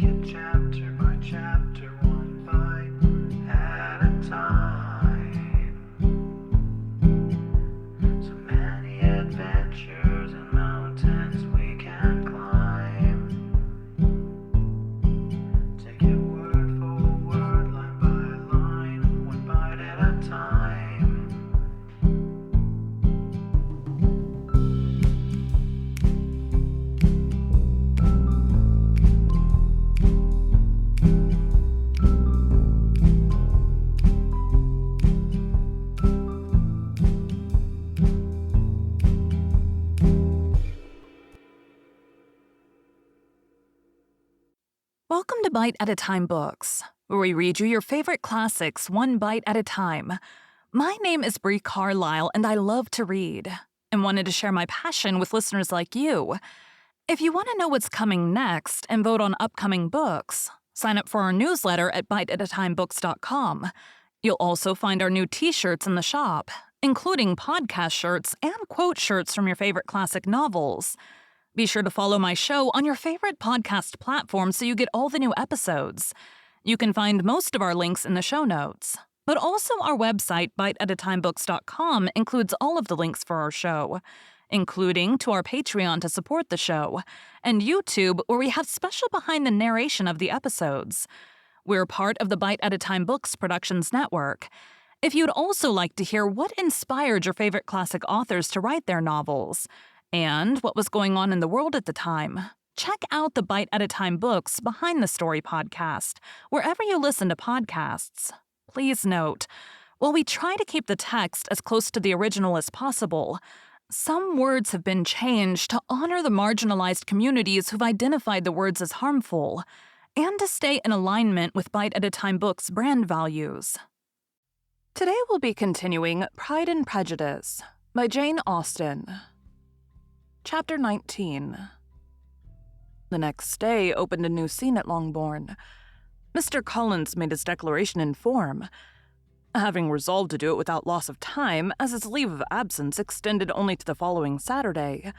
it chapter by chapter, one bite at a time. So many adventures and mountains we can climb. Take it word for word, line by line, one bite at a time. Welcome to Bite at a Time Books, where we read you your favorite classics one bite at a time. My name is Bree Carlile, and I love to read, and wanted to share my passion with listeners like you. If you want to know what's coming next and vote on upcoming books, sign up for our newsletter at biteatatimebooks.com. You'll also find our new t-shirts in the shop, including podcast shirts and quote shirts from your favorite classic novels. Be sure to follow my show on your favorite podcast platform so you get all the new episodes. You can find most of our links in the show notes. But also our website, biteatatimebooks.com, includes all of the links for our show, including to our Patreon to support the show, and YouTube, where we have special behind the narration of the episodes. We're part of the Bite at a Time Books Productions Network. If you'd also like to hear what inspired your favorite classic authors to write their novels, and what was going on in the world at the time, check out the Bite at a Time Books Behind the Story podcast, wherever you listen to podcasts. Please note, while we try to keep the text as close to the original as possible, some words have been changed to honor the marginalized communities who've identified the words as harmful, and to stay in alignment with Bite at a Time Books' brand values. Today we'll be continuing Pride and Prejudice by Jane Austen. Chapter 19. The next day opened a new scene at Longbourn. Mr. Collins made his declaration in form, having resolved to do it without loss of time, as his leave of absence extended only to the following Saturday,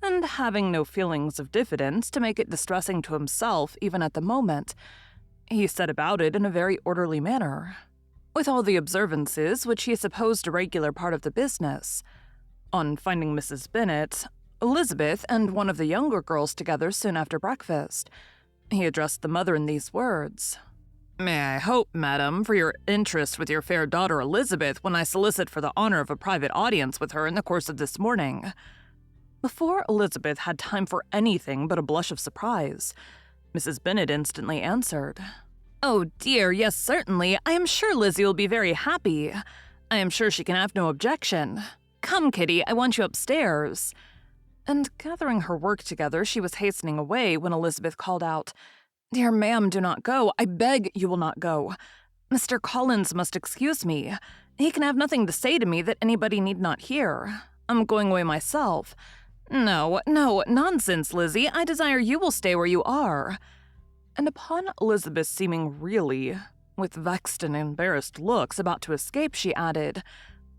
and having no feelings of diffidence to make it distressing to himself even at the moment, he set about it in a very orderly manner, with all the observances which he supposed a regular part of the business. On finding Mrs. Bennet, Elizabeth and one of the younger girls together soon after breakfast, he addressed the mother in these words. "May I hope, madam, for your interest with your fair daughter Elizabeth when I solicit for the honor of a private audience with her in the course of this morning?" Before Elizabeth had time for anything but a blush of surprise, Mrs. Bennet instantly answered, "Oh dear, yes, certainly. I am sure Lizzie will be very happy. I am sure she can have no objection. Come, Kitty, I want you upstairs." And gathering her work together, she was hastening away when Elizabeth called out, "Dear ma'am, do not go. I beg you will not go. Mr. Collins must excuse me. He can have nothing to say to me that anybody need not hear. I'm going away myself. No, nonsense, Lizzie. I desire you will stay where you are." And upon Elizabeth seeming really, with vexed and embarrassed looks, about to escape, she added,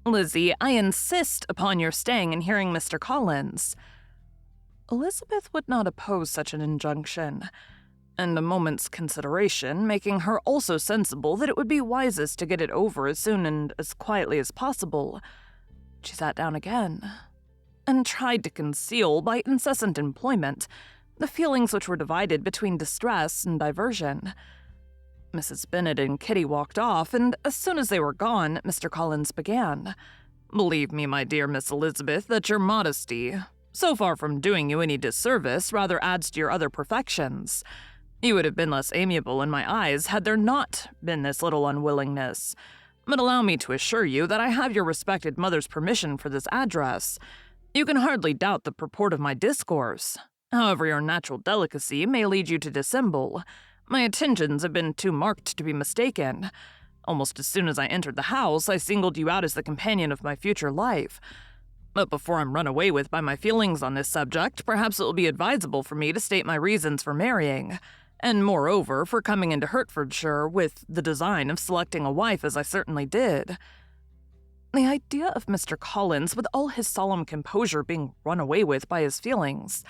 "Lizzie, I insist upon your staying and hearing Mr. Collins." Elizabeth would not oppose such an injunction, and a moment's consideration making her also sensible that it would be wisest to get it over as soon and as quietly as possible, she sat down again, and tried to conceal by incessant employment the feelings which were divided between distress and diversion. Mrs. Bennet and Kitty walked off, and as soon as they were gone, Mr. Collins began, "Believe me, my dear Miss Elizabeth, that your modesty, so far from doing you any disservice, rather adds to your other perfections. You would have been less amiable in my eyes had there not been this little unwillingness. But allow me to assure you that I have your respected mother's permission for this address. You can hardly doubt the purport of my discourse. However, your natural delicacy may lead you to dissemble. My intentions have been too marked to be mistaken. Almost as soon as I entered the house, I singled you out as the companion of my future life. But before I'm run away with by my feelings on this subject, perhaps it will be advisable for me to state my reasons for marrying, and moreover for coming into Hertfordshire with the design of selecting a wife as I certainly did." The idea of Mr. Collins, with all his solemn composure, being run away with by his feelings,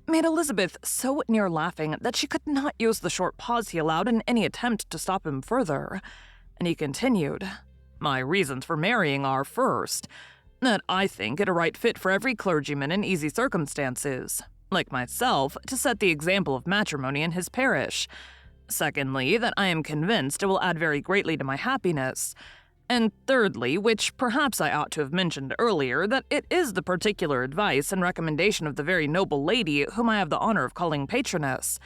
made Elizabeth so near laughing that she could not use the short pause he allowed in any attempt to stop him further. And he continued, "My reasons for marrying are, first, that I think it a right fit for every clergyman in easy circumstances, like myself, to set the example of matrimony in his parish. Secondly, that I am convinced it will add very greatly to my happiness. And thirdly, which perhaps I ought to have mentioned earlier, that it is the particular advice and recommendation of the very noble lady whom I have the honor of calling patroness.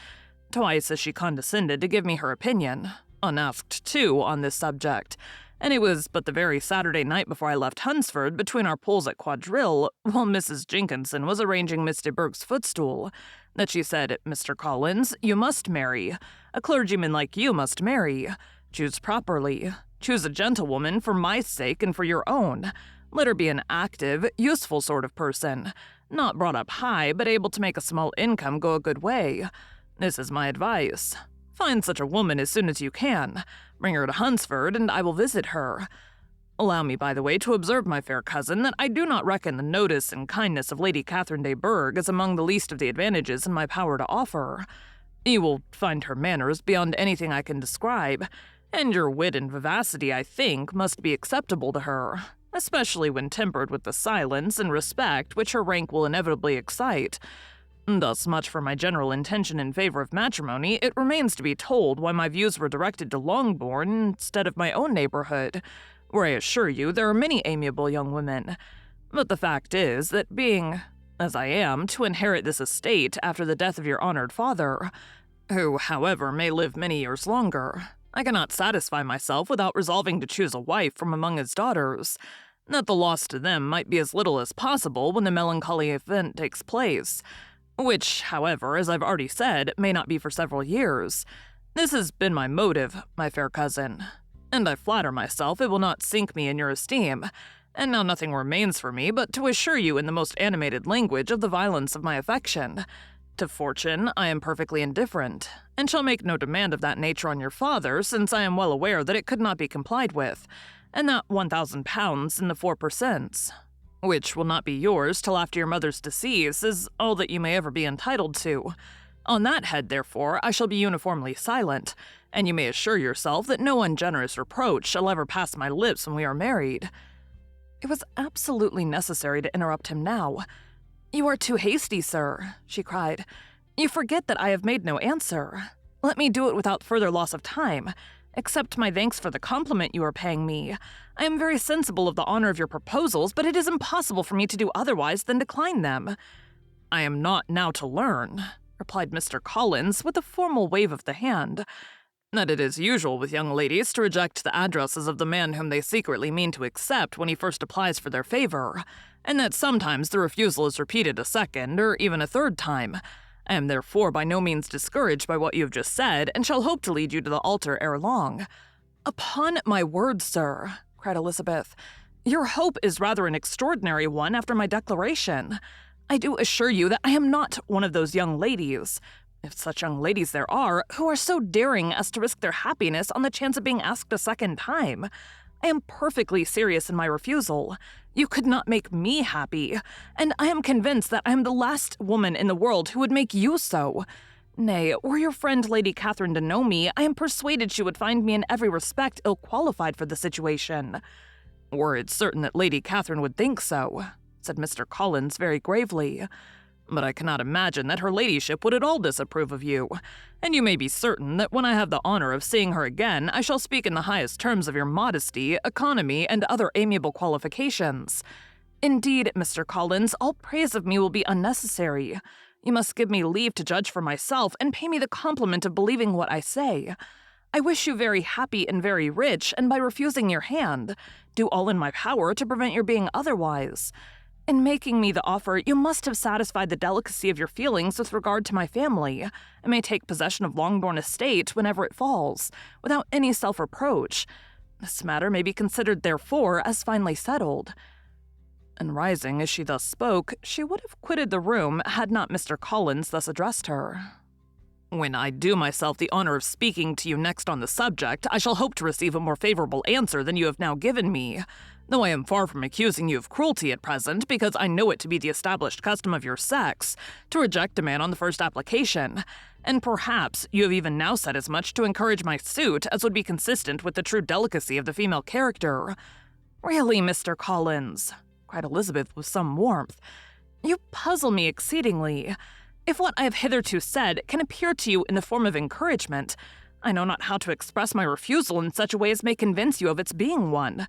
Twice has she condescended to give me her opinion, unasked too, on this subject, and it was but the very Saturday night before I left Hunsford, between our pools at quadrille, while Mrs. Jenkinson was arranging Miss de Bourgh's footstool, that she said, 'Mr. Collins, you must marry. A clergyman like you must marry. Choose properly. Choose a gentlewoman for my sake and for your own. Let her be an active, useful sort of person, not brought up high, but able to make a small income go a good way. This is my advice. Find such a woman as soon as you can. Bring her to Hunsford, and I will visit her. Allow me, by the way, to observe, my fair cousin, that I do not reckon the notice and kindness of Lady Catherine de Bourgh as among the least of the advantages in my power to offer. You will find her manners beyond anything I can describe, and your wit and vivacity, I think, must be acceptable to her, especially when tempered with the silence and respect which her rank will inevitably excite. Thus much for my general intention in favor of matrimony. It remains to be told why my views were directed to Longbourn instead of my own neighborhood, where I assure you there are many amiable young women. But the fact is that being, as I am, to inherit this estate after the death of your honored father, who, however, may live many years longer, I cannot satisfy myself without resolving to choose a wife from among his daughters, that the loss to them might be as little as possible when the melancholy event takes place, which, however, as I've already said, may not be for several years. This has been my motive, my fair cousin, and I flatter myself it will not sink me in your esteem, and now nothing remains for me but to assure you in the most animated language of the violence of my affection. To fortune, I am perfectly indifferent, and shall make no demand of that nature on your father, since I am well aware that it could not be complied with, and that £1,000 in the 4%, which will not be yours till after your mother's decease, is all that you may ever be entitled to. On that head, therefore, I shall be uniformly silent, and you may assure yourself that no ungenerous reproach shall ever pass my lips when we are married." It was absolutely necessary to interrupt him now. "You are too hasty, sir," she cried. "You forget that I have made no answer. Let me do it without further loss of time. Accept my thanks for the compliment you are paying me. I am very sensible of the honor of your proposals, but it is impossible for me to do otherwise than decline them." "I am not now to learn," replied Mr. Collins, with a formal wave of the hand, "that it is usual with young ladies to reject the addresses of the man whom they secretly mean to accept when he first applies for their favor, and that sometimes the refusal is repeated a second or even a third time. I am therefore by no means discouraged by what you have just said, and shall hope to lead you to the altar ere long." "Upon my word, sir," cried Elizabeth, "your hope is rather an extraordinary one after my declaration. I do assure you that I am not one of those young ladies, if such young ladies there are, who are so daring as to risk their happiness on the chance of being asked a second time. I am perfectly serious in my refusal. You could not make me happy, and I am convinced that I am the last woman in the world who would make you so. Nay, were your friend Lady Catherine to know me, I am persuaded she would find me in every respect ill-qualified for the situation." "Were it certain that Lady Catherine would think so," said Mr. Collins very gravely. "But I cannot imagine that her ladyship would at all disapprove of you, and you may be certain that when I have the honor of seeing her again, I shall speak in the highest terms of your modesty, economy, and other amiable qualifications. Indeed, Mr. Collins, all praise of me will be unnecessary. You must give me leave to judge for myself, and pay me the compliment of believing what I say. I wish you very happy and very rich, and by refusing your hand, do all in my power to prevent your being otherwise. In making me the offer, you must have satisfied the delicacy of your feelings with regard to my family, and may take possession of Longbourn estate whenever it falls, without any self-reproach. This matter may be considered, therefore, as finally settled." And rising as she thus spoke, she would have quitted the room had not Mr. Collins thus addressed her. "When I do myself the honor of speaking to you next on the subject, I shall hope to receive a more favorable answer than you have now given me. Though I am far from accusing you of cruelty at present, because I know it to be the established custom of your sex to reject a man on the first application, and perhaps you have even now said as much to encourage my suit as would be consistent with the true delicacy of the female character. Really, Mr. Collins, cried Elizabeth with some warmth, you puzzle me exceedingly. If what I have hitherto said can appear to you in the form of encouragement, I know not how to express my refusal in such a way as may convince you of its being one.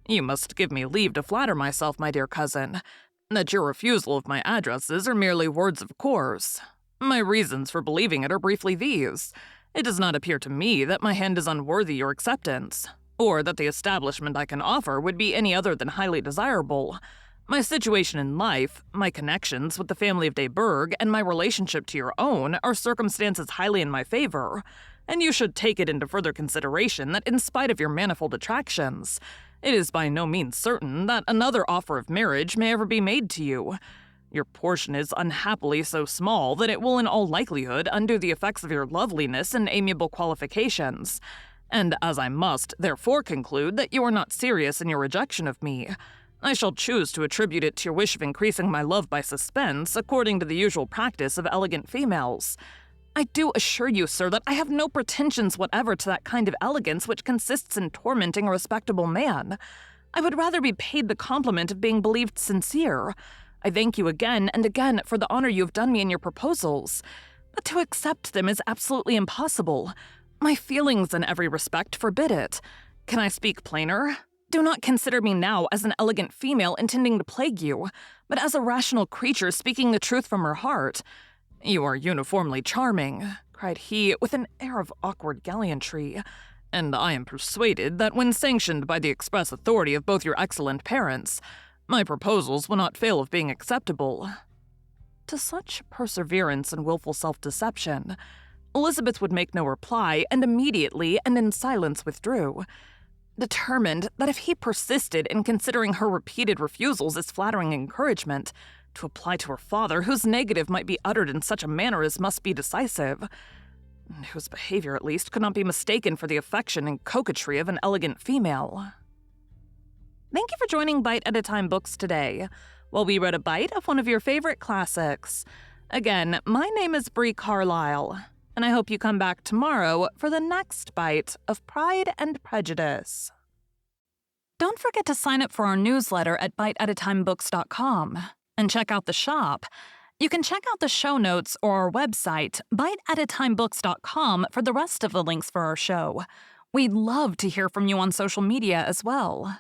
You must give me leave to flatter myself, my dear cousin, that your refusal of my addresses are merely words of course. My reasons for believing it are briefly these. It does not appear to me that my hand is unworthy your acceptance, or that the establishment I can offer would be any other than highly desirable. My situation in life, my connections with the family of de Bourgh, and my relationship to your own are circumstances highly in my favor, and you should take it into further consideration that in spite of your manifold attractions, it is by no means certain that another offer of marriage may ever be made to you. Your portion is unhappily so small that it will in all likelihood undo the effects of your loveliness and amiable qualifications. And as I must therefore conclude that you are not serious in your rejection of me, I shall choose to attribute it to your wish of increasing my love by suspense, according to the usual practice of elegant females. I do assure you, sir, that I have no pretensions whatever to that kind of elegance which consists in tormenting a respectable man. I would rather be paid the compliment of being believed sincere. I thank you again and again for the honor you have done me in your proposals, but to accept them is absolutely impossible. My feelings in every respect forbid it. Can I speak plainer? Do not consider me now as an elegant female intending to plague you, but as a rational creature speaking the truth from her heart. You are uniformly charming, cried he with an air of awkward gallantry, and I am persuaded that when sanctioned by the express authority of both your excellent parents, my proposals will not fail of being acceptable. To such perseverance and wilful self-deception, Elizabeth would make no reply, and immediately and in silence withdrew, determined that if he persisted in considering her repeated refusals as flattering encouragement, to apply to her father, whose negative might be uttered in such a manner as must be decisive, and whose behavior at least could not be mistaken for the affection and coquetry of an elegant female. Thank you for joining Bite at a Time Books today, while we read a bite of one of your favorite classics. Again, my name is Bree Carlile, and I hope you come back tomorrow for the next bite of Pride and Prejudice. Don't forget to sign up for our newsletter at biteatatimebooks.com and check out the shop. You can check out the show notes or our website, biteatatimebooks.com, for the rest of the links for our show. We'd love to hear from you on social media as well.